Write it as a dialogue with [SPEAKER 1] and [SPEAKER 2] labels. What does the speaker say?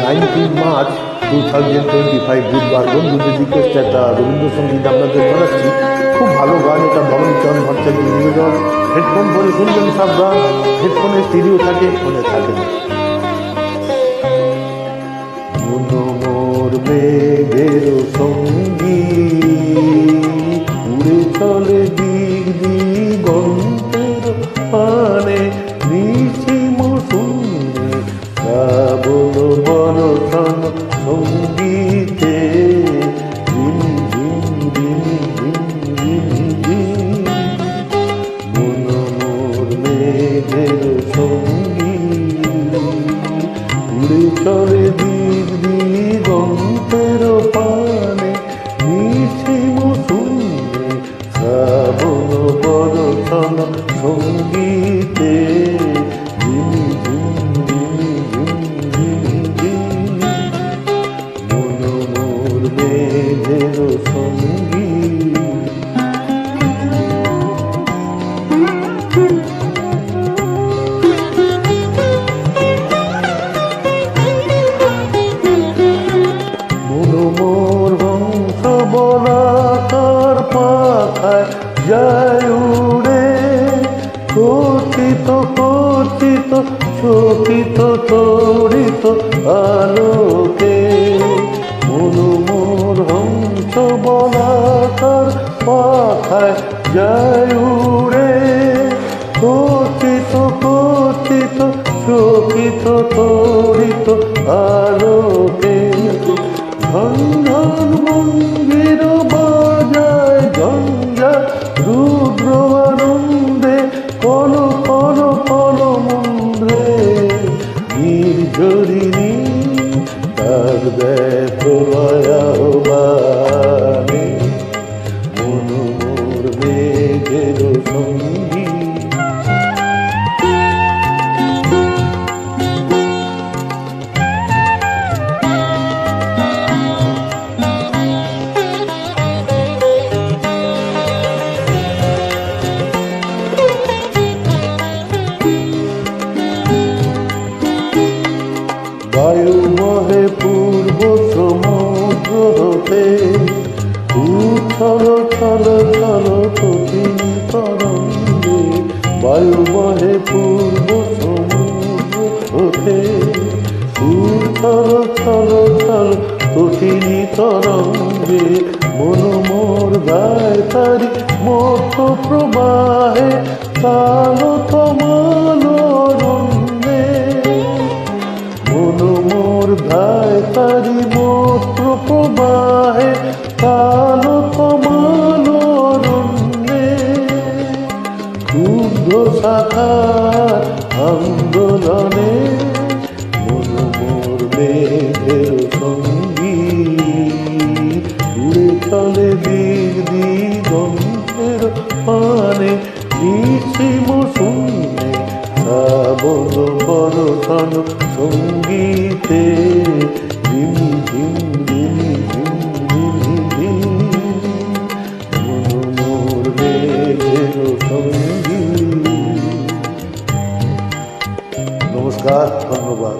[SPEAKER 1] 19 March 2025 বুধবার। বন্ধুদের রিকোয়েস্টে একটা রবীন্দ্রসঙ্গীত আপনাদের শোনাচ্ছি। খুব ভালো গান এটা, ভবানীচরণ ভট্টাচার্য নিবেদন। হেডফোন পরে শুনবেন সব গান, হেডফোনে স্টিরিও থাকে, ফোনে থাকে না। মোর মেঘের সঙ্গী উড়ে চলে দিক দিগন্তের পানে, নিশিম শূন্যে শ্রাবণ বরষণ সঙ্গীতে ঝিম ঝিম ঝিম ঝিম ঝিম ঝিম। মোর মেঘের সঙ্গী উড়ে চলে দিক দিগন্তের পানে, নিশিম শূন্যে শ্রাবণ বরষণ সঙ্গীতে ঝিম ঝিম ঝিম ঝিম ঝিম ঝিম। মোর মেঘের সঙ্গী। মোর হংস বলাকার পাখায় যায় উড়ে, কথিত কথিত শোকিত তড়িত আলোকে। মোর হংস বলাকার পাখায় যায় উড়ে, কথিত কথিত শোকিত তড়িত আলোকে। ধন ধন মন্দির বাজায় ঝঞ্ঝা রুদ্র আনন্দে, কল কল কল মন্দ্রে নির্ঝরিণী তার দেয় প্রলয়াহ্বানে। মোর মেঘের সঙ্গী। বায়ু বহে পূর্ব সমুদ্র হতে, উথল থল থল কঠিন তরঙ্গে। বায়ু বহে পূর্ব সমুদ্র হতে, উথল থল থল কঠিন তরঙ্গে। মোর গায় তারি মত প্রবাহে, কাল তমাল অরণ্যে। মোর ধায় তারি মন্ত্র প্রবাহে, কাল তমাল অরণ্যে। ক্ষুব্ধ শাখার আন্দোলনে মোর মেঘের সঙ্গী উড়ে চলে দিক দিগন্তের পানে, নিশিম শূন্যে শ্রাবণ বরষণ সঙ্গীতে ঝিম ঝিম ঝিম ঝিম ঝিম ঝিম। মোর মেঘের সঙ্গী। নমস্কার, ধন্যবাদ।